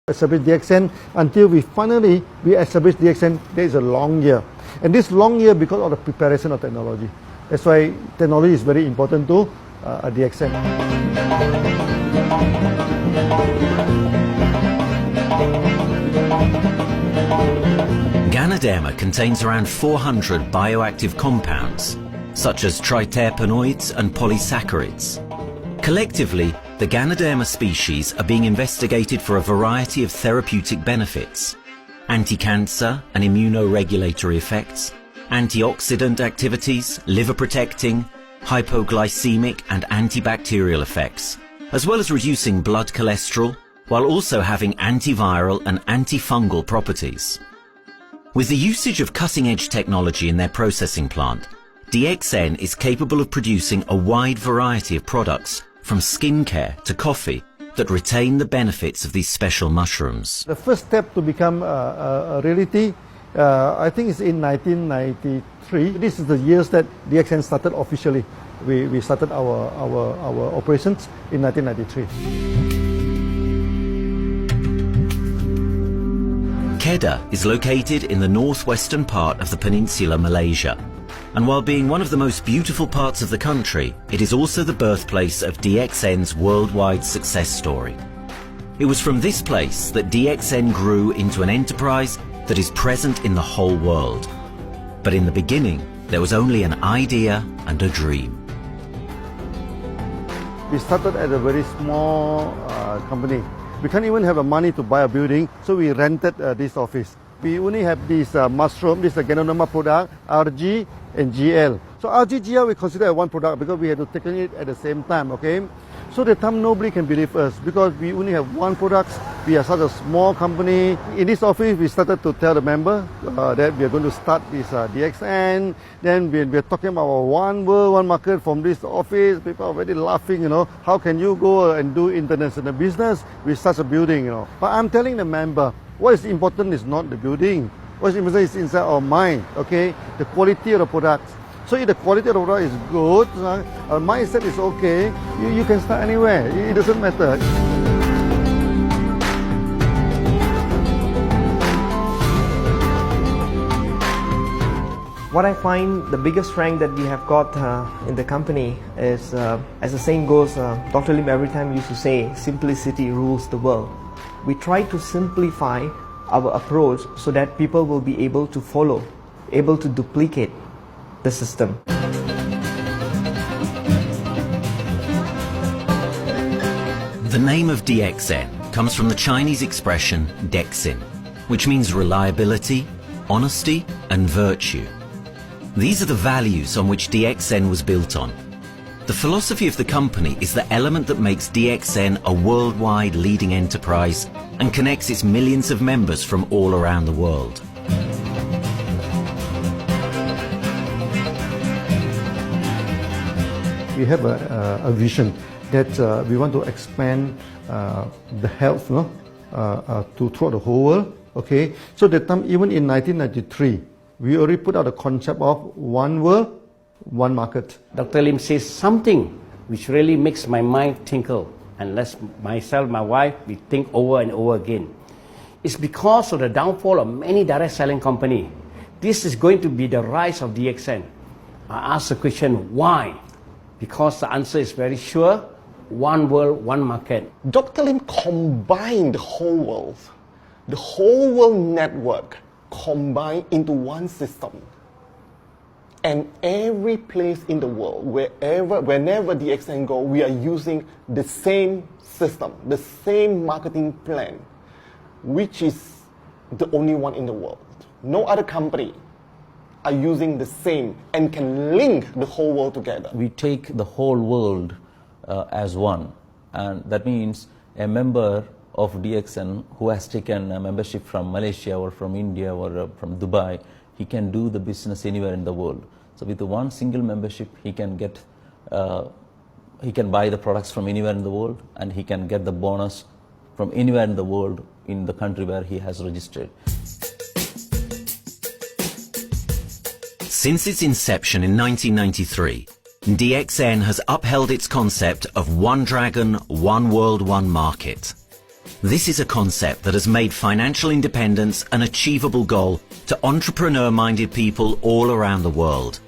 establish DXN until we finally establish DXN. There is a long year, and this long year because of the preparation of technology. That's why technology is very important to DXN. Ganoderma contains around 400 bioactive compounds, such as triterpenoids and polysaccharides. Collectively, the Ganoderma species are being investigated for a variety of therapeutic benefits: anti-cancer and immunoregulatory effects, antioxidant activities, liver protecting, hypoglycemic and antibacterial effects, as well as reducing blood cholesterol, while also having antiviral and antifungal properties. With the usage of cutting-edge technology in their processing plant, DXN is capable of producing a wide variety of products, from skincare to coffee, that retain the benefits of these special mushrooms. The first step to become a reality, I think, is in 1993. This is the years that DXN started officially. We started our operations in 1993. Kedah is located in the northwestern part of the peninsula Malaysia. And while being one of the most beautiful parts of the country, it is also the birthplace of DXN's worldwide success story. It was from this place that DXN grew into an enterprise that is present in the whole world. But in the beginning, there was only an idea and a dream. We started at a very small company. We can't even have the money to buy a building, so we rented this office. We only have this mushroom, this Ganoderma product, RG and GL. So RG, GL we consider as one product because we had to take it at the same time, okay? So the time nobody can believe us because we only have one product. We are such a small company. In this office, we started to tell the member that we are going to start this DXN. Then we are talking about one world, one market from this office. People are already laughing, how can you go and do international business with such a building, But I'm telling the member, what is important is not the building. What is important is inside our mind, okay? The quality of the product. So if the quality of the product is good, our mindset is okay, you can start anywhere. It doesn't matter. What I find the biggest strength that we have got in the company is, as the saying goes, Dr. Lim every time used to say, simplicity rules the world. We try to simplify our approach so that people will be able to follow, able to duplicate the system. The name of DXN comes from the Chinese expression DXN, which means reliability, honesty and virtue. These are the values on which DXN was built on. The philosophy of the company is the element that makes DXN a worldwide leading enterprise and connects its millions of members from all around the world. We have a vision that we want to expand the health to throughout the whole world. Okay, so that time, even in 1993, we already put out the concept of one world, one market. Dr. Lim says something which really makes my mind tinkle, and lets myself, my wife, we think over and over again. It's because of the downfall of many direct selling companies. This is going to be the rise of DXN. I ask the question, why? Because the answer is very sure: one world, one market. Dr. Lim combined the whole world network combined into one system. And every place in the world, whenever DXN go, we are using the same system, the same marketing plan, which is the only one in the world. No other company are using the same and can link the whole world together. We take the whole world as one, and that means a member of DXN who has taken a membership from Malaysia or from India or from Dubai, he can do the business anywhere in the world. So with the one single membership, he can buy the products from anywhere in the world, and he can get the bonus from anywhere in the world in the country where he has registered. Since its inception in 1993, DXN has upheld its concept of one dragon, one world, one market. This is a concept that has made financial independence an achievable goal to entrepreneur-minded people all around the world.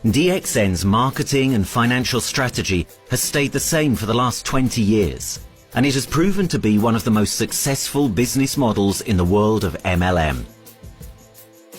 DXN's marketing and financial strategy has stayed the same for the last 20 years, and it has proven to be one of the most successful business models in the world of MLM.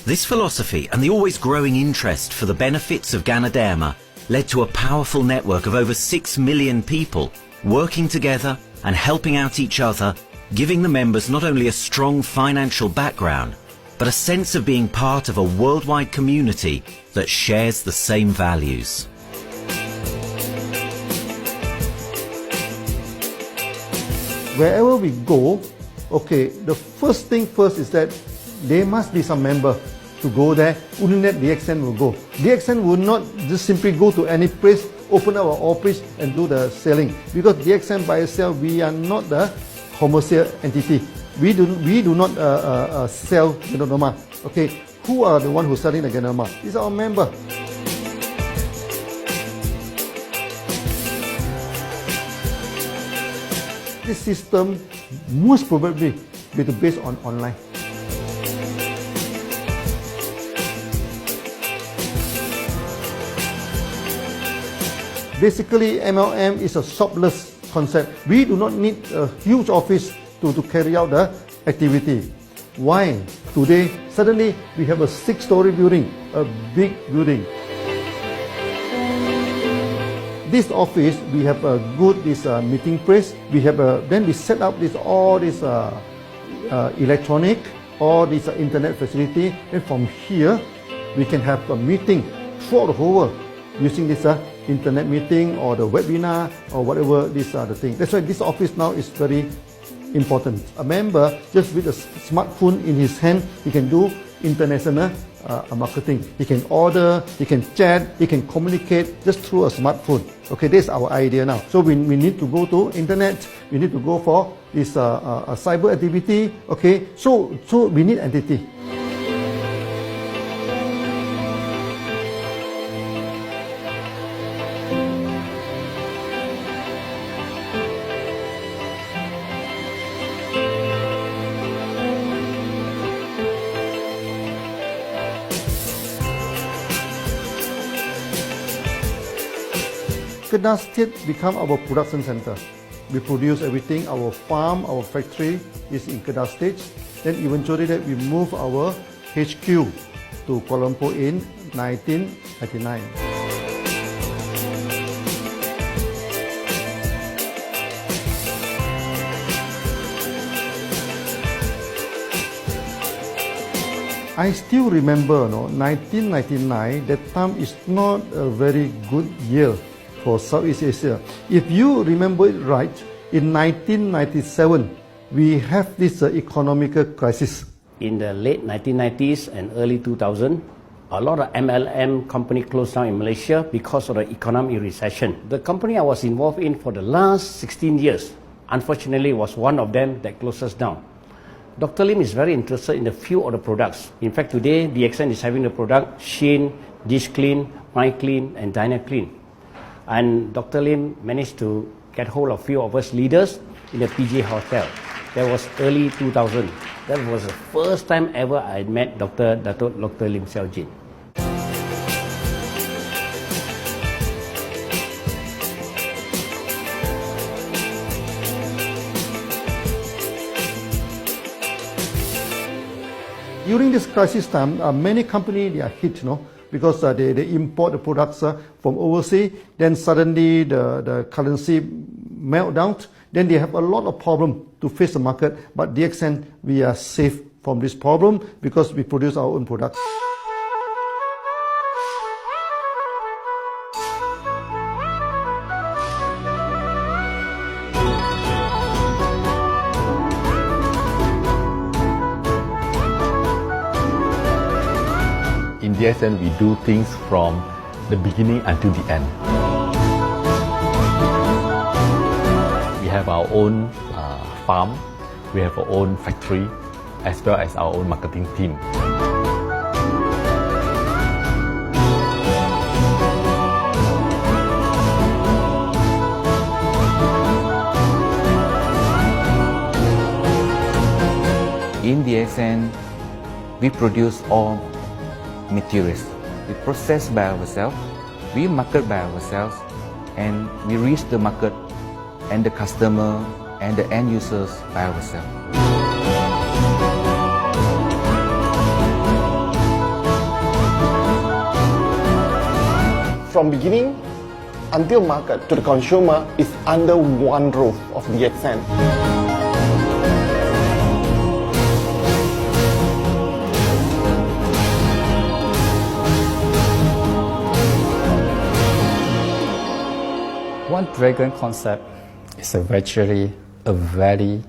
This philosophy and the always growing interest for the benefits of Ganoderma led to a powerful network of over 6 million people working together and helping out each other, giving the members not only a strong financial background, but a sense of being part of a worldwide community that shares the same values. Wherever we go, okay, the first thing first is that there must be some member to go there. Only that DXN will go. DXN will not just simply go to any place, open our office and do the selling. Because DXN by itself, we are not the commercial entity. We do not sell Ganoderma. Okay, who are the one who's selling the Ganoderma? These are our member. This system most probably be based on online. Basically, MLM is a shopless concept. We do not need a huge office to carry out the activity. Why? Today, suddenly we have a 6-story building, a big building. This office, we have a good meeting place. We have then we set up all this electronic, all this internet facility, and from here we can have a meeting throughout the whole world using this internet meeting or the webinar or whatever these are the things. That's why this office now is very important. A member, just with a smartphone in his hand, he can do international marketing. He can order, he can chat, he can communicate just through a smartphone. Okay, that's our idea now. So we need to go to internet, we need to go for this cyber activity. Okay, so we need entity. Kedah State become our production center. We produce everything. Our farm, our factory is in Kedah State. Then eventually that we move our HQ to Kuala Lumpur in 1999. I still remember, 1999, that time is not a very good year for Southeast Asia. If you remember it right, in 1997, we have this economical crisis. In the late 1990s and early 2000, a lot of MLM company closed down in Malaysia because of the economic recession. The company I was involved in for the last 16 years, unfortunately, was one of them that closes down. Dr. Lim is very interested in a few of the products. In fact, today, DXN is having the product Sheen, Dish Clean, My Clean, and Diner Clean. And Dr. Lim managed to get hold of a few of us leaders in the PJ Hotel. That was early 2000. That was the first time ever I met Dr. Lim Xiaojin. During this crisis time, many companies are hit, because they import the products from overseas. Then suddenly the currency melt down. Then they have a lot of problem to face the market. But DXN, we are safe from this problem because we produce our own products. In DXN, we do things from the beginning until the end. We have our own farm, we have our own factory, as well as our own marketing team. In DXN, we produce all materials. We process by ourselves, we market by ourselves, and we reach the market and the customer and the end users by ourselves. From beginning until market to the consumer is under one roof of DXN. One Dragon concept is actually a very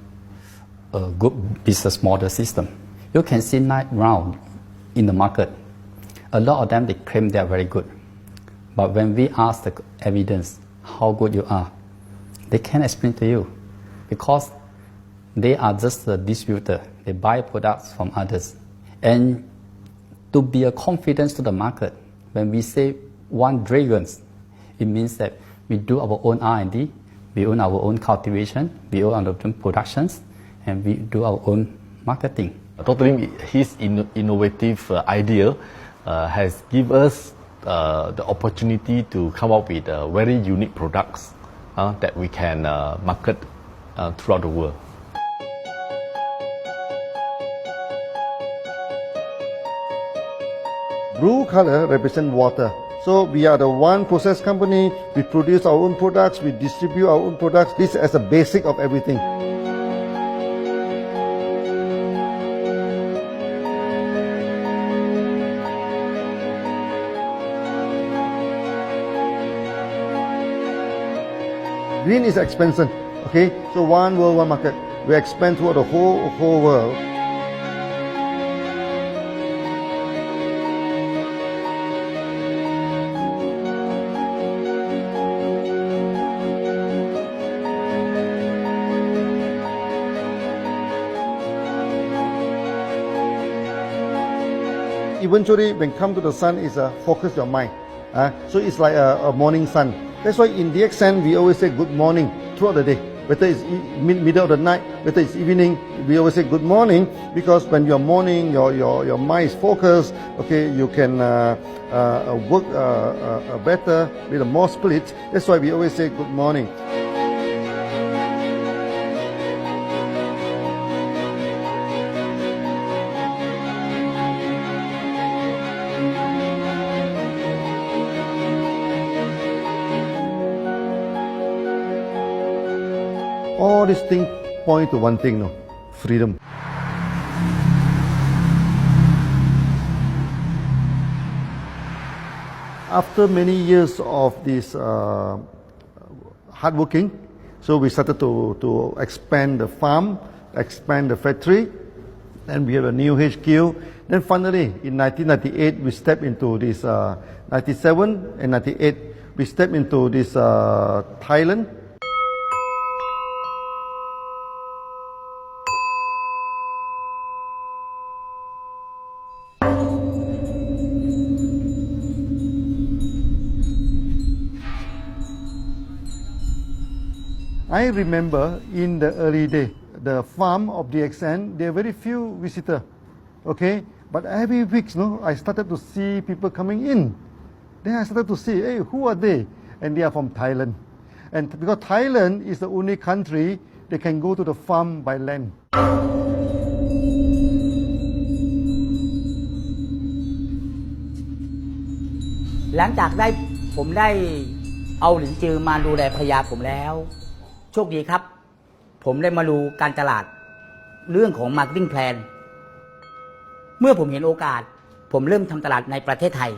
good business model system. You can see 9 rounds in the market. A lot of them, they claim they are very good. But when we ask the evidence how good you are, they can't explain to you because they are just a distributor. They buy products from others. And to be a confidence to the market, when we say one Dragons, it means that we do our own R&D, we own our own cultivation, we own our own productions, and we do our own marketing. Totally, his innovative idea has given us the opportunity to come up with very unique products that we can market throughout the world. Blue color represents water. So we are the one process company, we produce our own products, we distribute our own products. This is the basic of everything. Green is expansion, okay? So one world, one market. We expand throughout the whole world. Eventually, when come to the sun, is focus your mind. So it's like a morning sun. That's why in DXN, we always say good morning throughout the day. Whether it's middle of the night, whether it's evening, we always say good morning because when you're morning, your mind is focused. Okay, you can work better with a more spirit. That's why we always say good morning. All these things point to one thing, no? Freedom. After many years of this hard working, so we started to expand the farm, expand the factory, and we have a new HQ. Then finally, in 1998, we stepped into this, 97 and 98, we stepped into this Thailand. I remember in the early day, the farm of DXN, there are very few visitors, okay? But every week, no, I started to see people coming in. Then I started to see, hey, who are they? And they are from Thailand. And because Thailand is the only country they can go to the farm by land. หลังจากผมได้เอาหลินจือมาดูแลภรรยาผมแล้วโชคดีครับผมได้มาดูการตลาดเรื่องของ Marketing Plan เมื่อผมเห็นโอกาสผมเริ่มทำตลาดในประเทศไทย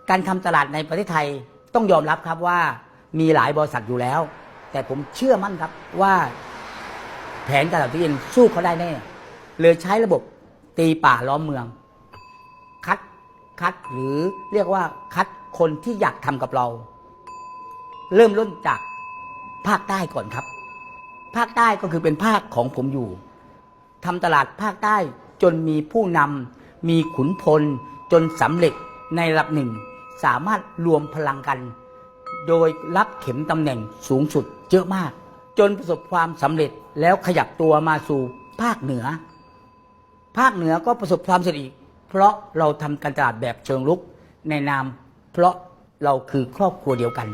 การทำตลาดในประเทศไทยต้องยอมรับครับว่ามีหลายบริษัทอยู่แล้วแต่ผมเชื่อมั่นครับว่าแผนการตลาดที่เอ็นสู้เขาได้แน่เลยใช้ระบบตีป่าล้อมเมืองคัดหรือเรียกว่าคัดคนที่อยากทำกับเราเริ่มต้นจากภาคใต้ก่อนครับภาคใต้ก็คือเป็นภาคของผมอยู่ทำตลาดภาคใต้จนมีผู้นำมีขุนพลจนสำเร็จในระดับหนึ่งสามารถรวมพลังกันโดยรับเข็มตำแหน่งสูงสุดเยอะมากจนประสบความสำเร็จแล้วขยับตัวมาสู่ภาคเหนือ ภาคเหนือก็ประสบความสำเร็จอีกเพราะเราทำการตลาดแบบเชิงรุกในนามเพราะเราคือครอบครัวเดียวกัน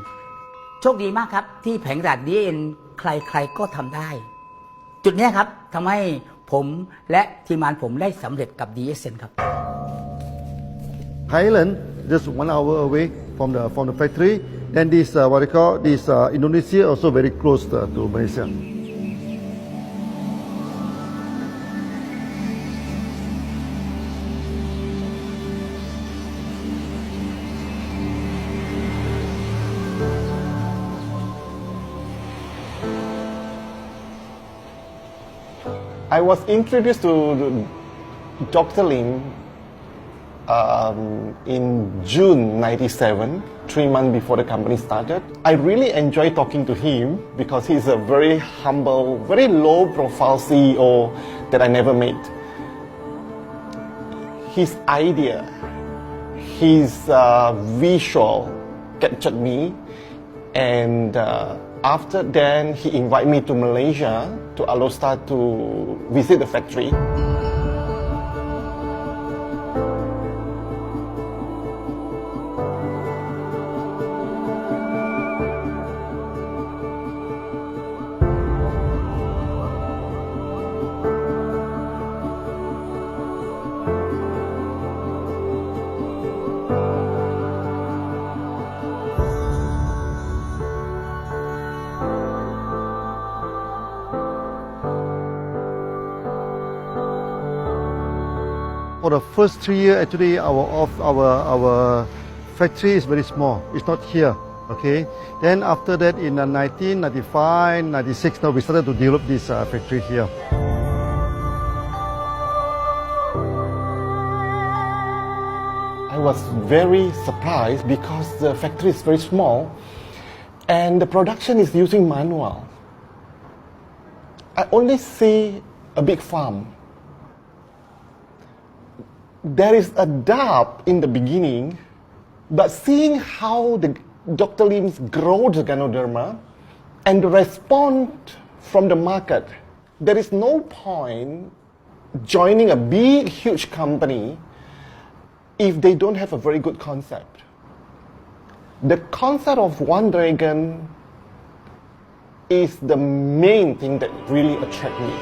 โชคดีมากครับที่แผงตลาด DXN ใครๆก็ทำได้ จุดนี้ครับทำให้ผมและทีมงานผมได้สำเร็จกับ DXN ครับ Thailand just 1 hour away from the factory. Then this what they call this Indonesia also very close to Malaysia. I was introduced to Dr. Lim in June '97, 3 months before the company started. I really enjoy talking to him because he's a very humble, very low-profile CEO that I never met. His idea, his visual captured me, and after then he invited me to Malaysia to allow start to visit the factory. For the first 3 years, actually, our factory is very small. It's not here, okay? Then after that, in 1995, 96, now we started to develop this factory here. I was very surprised because the factory is very small and the production is using manual. I only see a big farm. There is a doubt in the beginning, but seeing how Dr. Lim's grow the Ganoderma and the response from the market, there is no point joining a big, huge company if they don't have a very good concept. The concept of One Dragon is the main thing that really attracts me.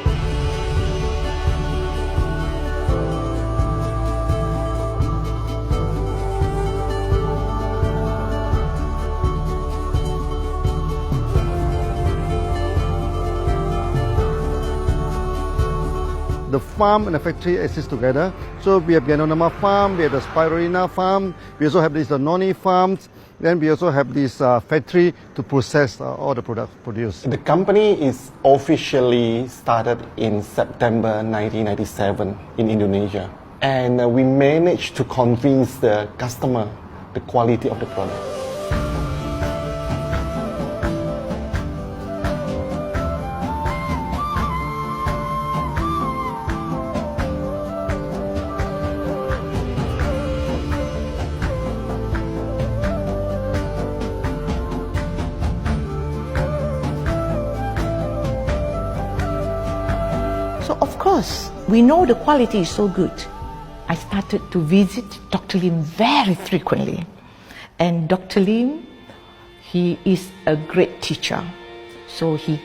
The farm and the factory exist together. So we have Ganoderma farm, we have the Spirulina farm, we also have this noni farms, then we also have this factory to process all the products produced. The company is officially started in September 1997 in Indonesia. And we managed to convince the customer the quality of the product. So of course, we know the quality is so good. I started to visit Dr. Lim very frequently. And Dr. Lim, he is a great teacher. So he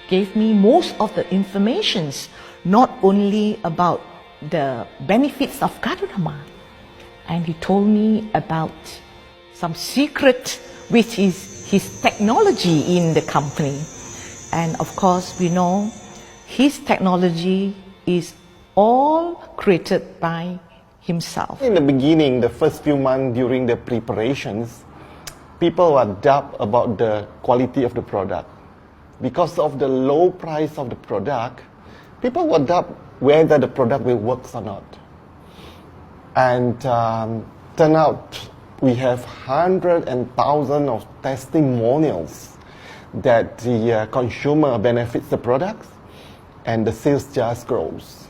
gave me most of the informations, not only about the benefits of Ganoderma, and he told me about some secret, which is his technology in the company. And of course, we know his technology is all created by himself. In the beginning, the first few months during the preparations, people were doubt about the quality of the product. Because of the low price of the product, people were doubt whether the product will work or not. And turn out we have hundreds and thousands of testimonials that the consumer benefits the products and the sales just grows.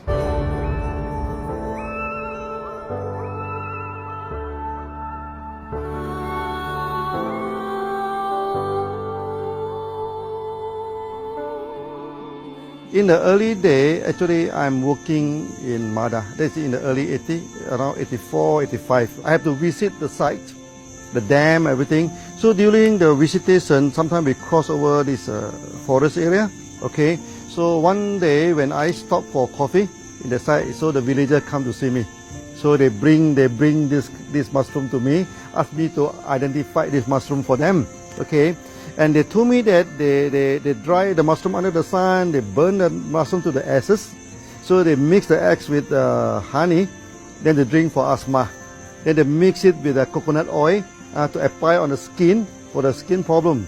In the early day, actually, I'm working in Mada. That's in the early 80s, around 84, 85. I have to visit the site, the dam, everything. So during the visitation, sometimes we cross over this forest area. Okay. So one day when I stop for coffee in the site, so the villagers come to see me. So they bring this mushroom to me, ask me to identify this mushroom for them. Okay. And they told me that they dry the mushroom under the sun, they burn the mushroom to the ashes. So they mix the eggs with honey, then they drink for asthma. Then they mix it with coconut oil to apply on the skin for the skin problem.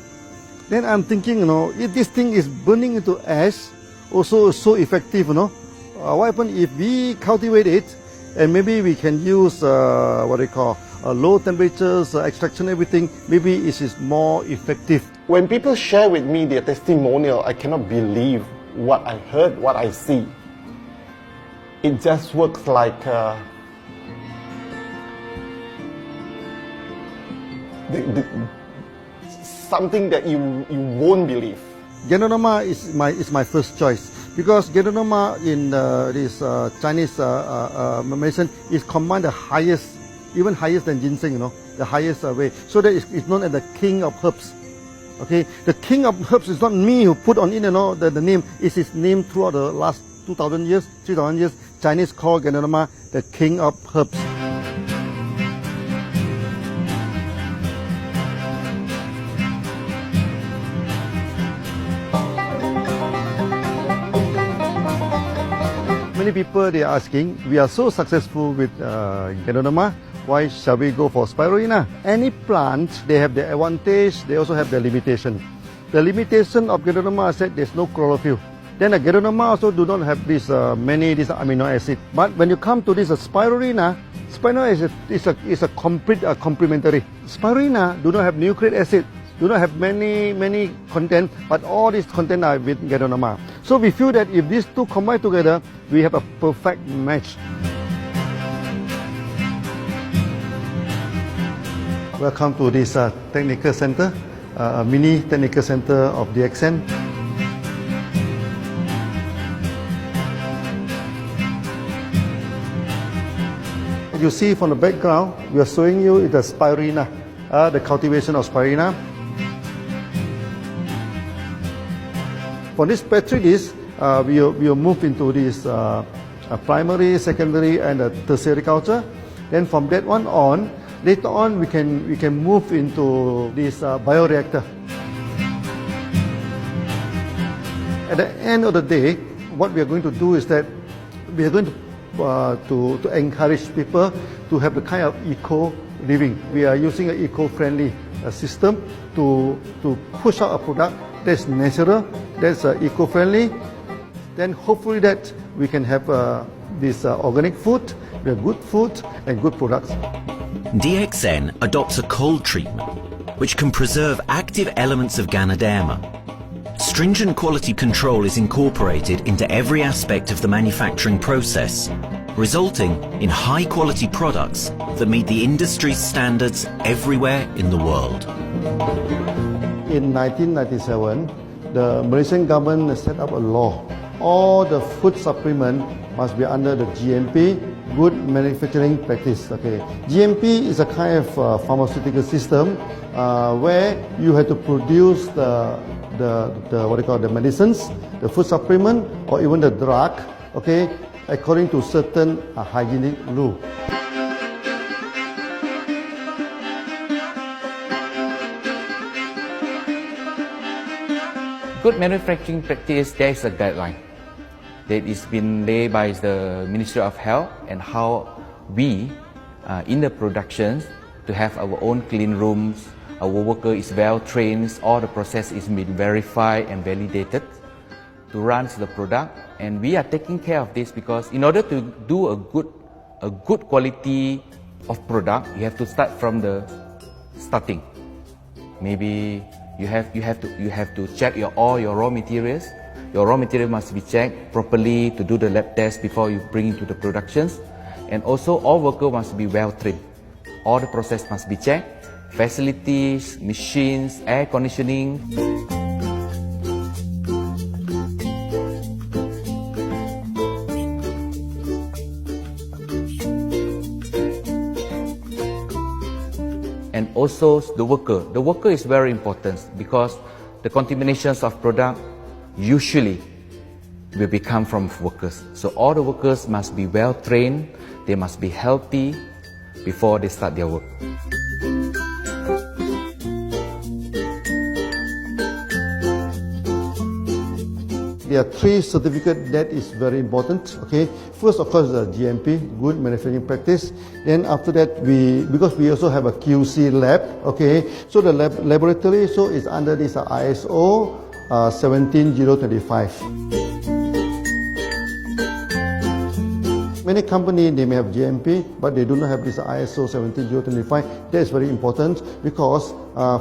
Then I'm thinking, if this thing is burning into ash, also so effective, what happens if we cultivate it and maybe we can use what they call low temperatures, extraction, everything, maybe it is more effective. When people share with me their testimonial, I cannot believe what I heard, what I see. It just works like something that you won't believe. Ganoderma is my first choice because Ganoderma in this Chinese medicine is combined the highest, even higher than ginseng, the highest way. So that it's known as the king of herbs. Okay, the king of herbs is not me who put on it, the name. It's his name throughout the last 2,000 years, 3,000 years. Chinese call Ganoderma the king of herbs. Many people they are asking, we are so successful with Ganoderma, why shall we go for spirulina? Any plant, they have the advantage, they also have the limitation. The limitation of Ganoderma is that there's no chlorophyll. Then the Ganoderma also do not have this many amino acid. But when you come to this spirulina, spirulina is a complete complementary. Spirulina do not have nucleic acid, do not have many content, but all these content are with Ganoderma. So we feel that if these two combine together, we have a perfect match. Welcome to this technical center, mini technical center of DXN. You see from the background, we are showing you the spirulina, the cultivation of spirulina. For this petri dish, we will move into this primary, secondary, and tertiary culture. Then from that one on, later on we can move into this bioreactor. At the end of the day, what we are going to do is that we are going to encourage people to have the kind of eco living. We are using an eco-friendly system to push out a product that's natural, that's eco-friendly. Then hopefully that we can have this organic food, good food and good products. DXN adopts a cold treatment which can preserve active elements of Ganoderma. Stringent quality control is incorporated into every aspect of the manufacturing process, resulting in high-quality products that meet the industry's standards everywhere in the world. In 1997, the Malaysian government set up a law. All the food supplement must be under the GMP, good manufacturing practice. Okay, GMP is a kind of pharmaceutical system where you have to produce the what they call the medicines, the food supplement, or even the drug. Okay, according to certain hygienic rule. Good manufacturing practice, there is a guideline that is been laid by the Ministry of Health, and how we in the productions to have our own clean rooms, our worker is well trained, all the process is been verified and validated to run the product, and we are taking care of this because in order to do a good quality of product, you have to start from the starting. Maybe you have to check all your raw materials. Your raw material must be checked properly to do the lab test before you bring it to the productions. And also all workers must be well trained. All the process must be checked. Facilities, machines, air conditioning. and also the worker. The worker is very important because the contaminations of product usually will become from workers. So all the workers must be well trained, they must be healthy before they start their work. There are 3 certificates that is very important. Okay, first of course the GMP, good manufacturing practice. Then after that because we also have a QC lab. Okay, so the laboratory is under this ISO 17025. Many companies, they may have GMP, but they do not have this ISO 17025. That is very important because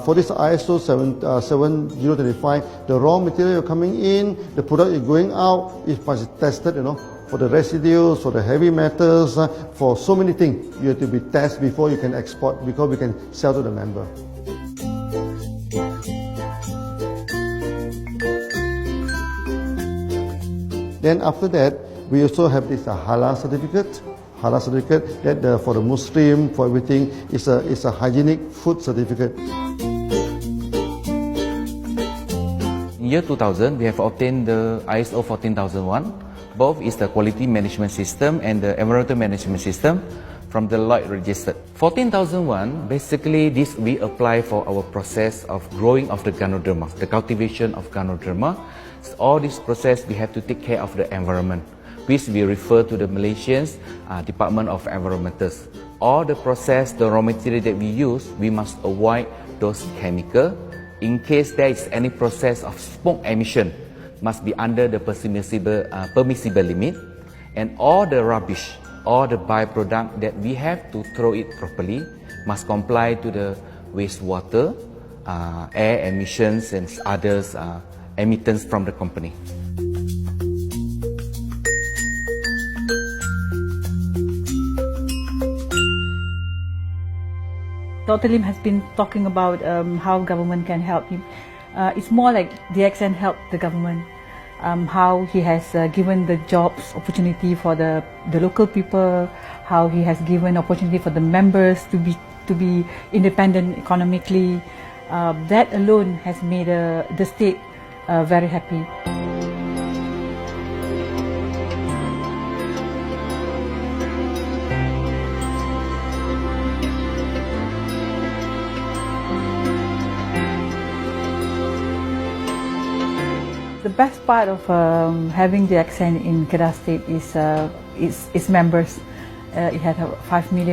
for this ISO 7025, the raw material coming in, the product is going out, it must be tested, for the residues, for the heavy metals, for so many things. You have to be tested before you can export, because we can sell to the member. Then after that, we also have this halal certificate. Halal certificate that for the Muslim, for everything, is a hygienic food certificate. In year 2000, we have obtained the ISO 14001. Both is the quality management system and the environmental management system from the Lloyd registered. 14001, basically this we apply for our process of growing of the Ganoderma, the cultivation of Ganoderma. So all this process we have to take care of the environment, which we refer to the Malaysians Department of Environmentals. All the process, the raw material that we use, we must avoid those chemicals. In case there is any process of smoke emission, must be under the permissible limit. And all the rubbish, all the byproduct that we have to throw it properly, must comply to the wastewater, air emissions and others emittance from the company. Dr. Lim has been talking about how government can help him. It's more like DXN helped the government, how he has given the jobs opportunity for the local people, how he has given opportunity for the members to be independent economically. That alone has made the state very happy. The best part of having the DXN in Kedah State is members. It had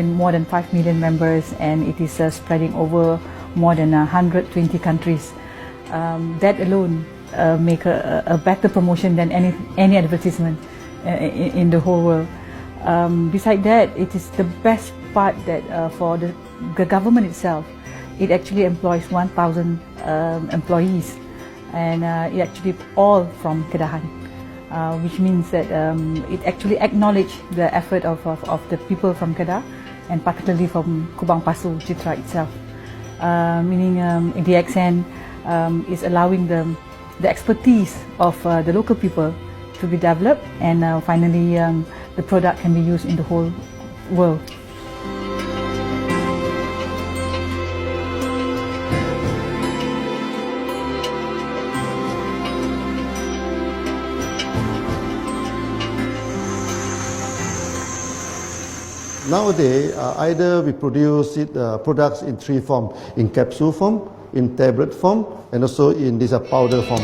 more than 5 million members, and it is spreading over more than 120 countries. That alone make a better promotion than any advertisement in the whole world. Besides that, it is the best part that for the government itself, it actually employs 1,000 employees, and it actually all from Kedahan, which means that it actually acknowledges the effort of the people from Kedah, and particularly from Kubang Pasu Citra itself. Meaning DXN is allowing the expertise of the local people to be developed, and finally the product can be used in the whole world. Nowadays, either we produce products in 3 forms: in capsule form, in tablet form, and also in this powder form.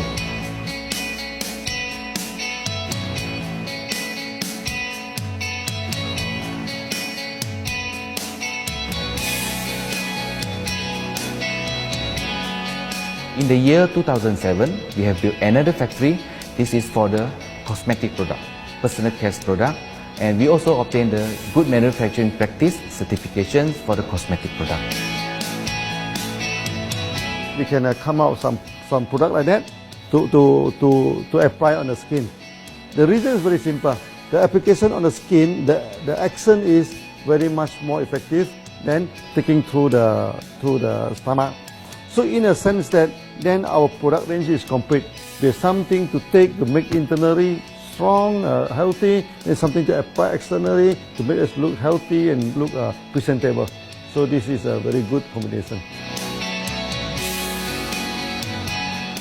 In the year 2007, we have built another factory. This is for the cosmetic product, personal care product, and we also obtained the good manufacturing practice certifications for the cosmetic product. We can come out some product like that to apply on the skin. The reason is very simple. The application on the skin, the action is very much more effective than taking through the stomach. So in a sense that then our product range is complete. There's something to take to make internally strong, healthy, and something to apply externally to make us look healthy and look presentable. So this is a very good combination.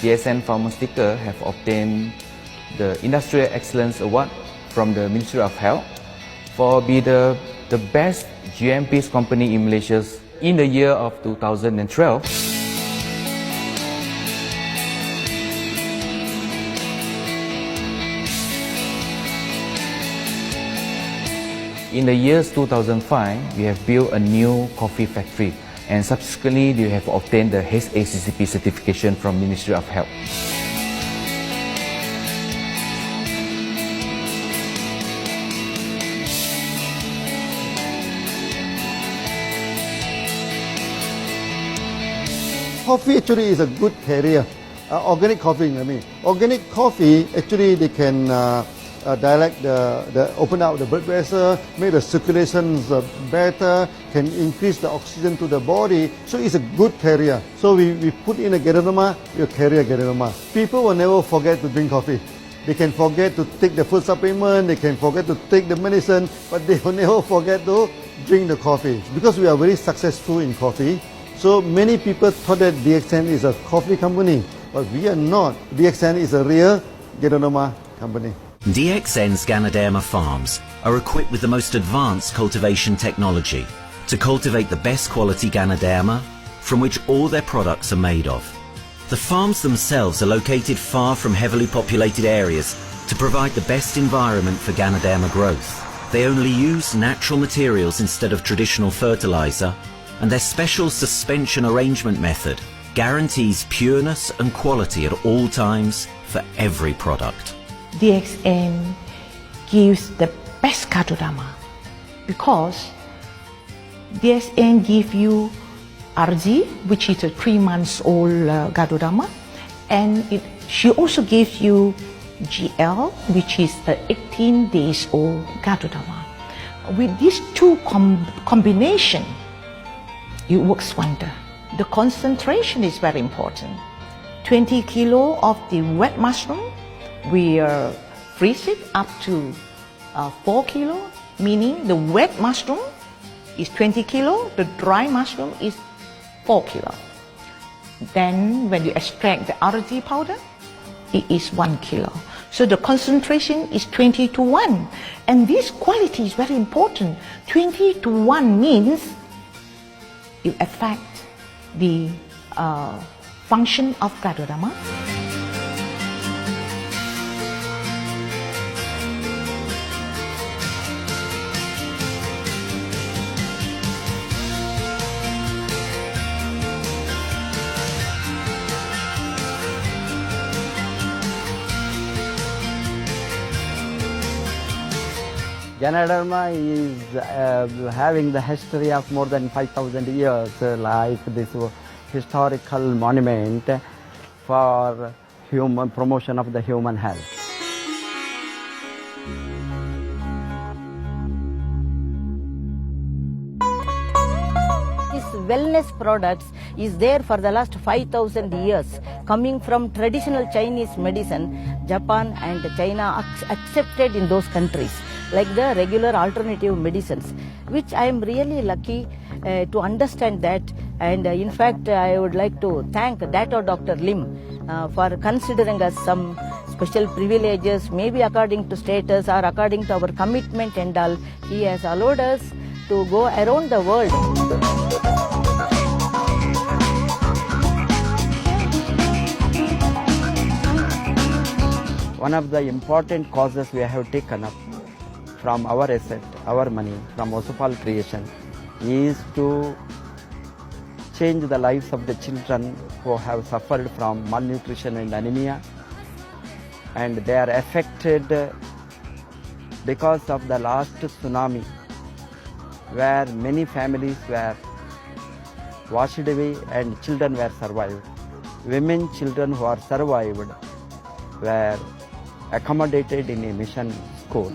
DXN Pharmaceutical have obtained the Industrial Excellence Award from the Ministry of Health for be the best GMP company in Malaysia in the year of 2012. In the years 2005, we have built a new coffee factory, and subsequently we have obtained the HACCP certification from Ministry of Health. Coffee actually is a good carrier. Organic coffee, I mean. Organic coffee, actually they can dilate open up the blood vessel, make the circulations better, can increase the oxygen to the body. So it's a good carrier. So we put in a Ganoderma, you carry a Ganoderma. People will never forget to drink coffee. They can forget to take the food supplement, they can forget to take the medicine, but they will never forget to drink the coffee. Because we are very successful in coffee, so many people thought that DXN is a coffee company, but we are not. DXN is a real Ganoderma company. DXN's Ganoderma farms are equipped with the most advanced cultivation technology to cultivate the best quality Ganoderma, from which all their products are made of. The farms themselves are located far from heavily populated areas to provide the best environment for Ganoderma growth. They only use natural materials instead of traditional fertilizer, and their special suspension arrangement method guarantees pureness and quality at all times for every product. DXN gives the best Ganoderma because DXN gives you RG, which is a 3 months old Ganoderma, and she also gives you GL, which is a 18 days old Ganoderma. With these two combination, it works wonder. The concentration is very important. 20 kilo of the wet mushroom, we freeze it up to 4 kilo, meaning the wet mushroom is 20 kilo, the dry mushroom is 4 kilo. Then when you extract the RG powder, it is 1 kilo. So the concentration is 20 to 1. And this quality is very important. 20 to 1 means it affects the function of Ganoderma. Ganoderma is having the history of more than 5,000 years, like this historical monument for human promotion of the human health. This wellness products is there for the last 5,000 years, coming from traditional Chinese medicine. Japan and China accepted in those countries, like the regular alternative medicines, which I am really lucky to understand that. And in fact, I would like to thank Dr. Lim for considering us some special privileges, maybe according to status or according to our commitment and all. He has allowed us to go around the world. One of the important causes we have taken up from our asset, our money, from Osopal creation, is to change the lives of the children who have suffered from malnutrition and anemia, and they are affected because of the last tsunami, where many families were washed away and children were survived. Women, children who are survived were accommodated in a mission school.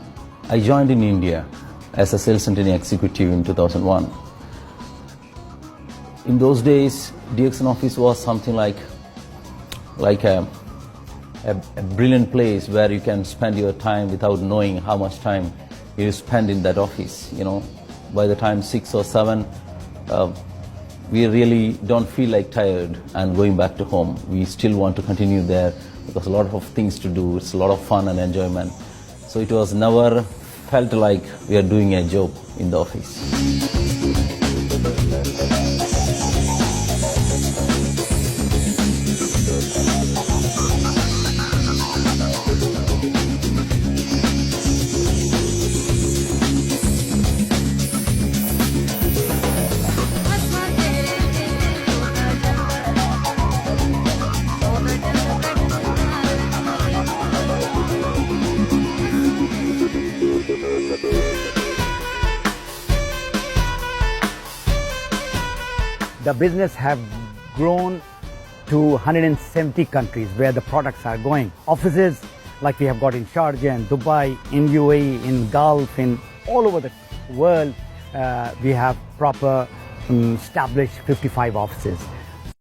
I joined in India as a sales and training executive in 2001. In those days, DXN office was something like a brilliant place where you can spend your time without knowing how much time you spend in that office. You know, by the time 6 or 7, we really don't feel like tired and going back to home. We still want to continue there because a lot of things to do. It's a lot of fun and enjoyment. So it was never felt like we are doing a job in the office. The business have grown to 170 countries where the products are going. Offices like we have got in Sharjah and Dubai, in UAE, in Gulf, in all over the world, we have proper established 55 offices.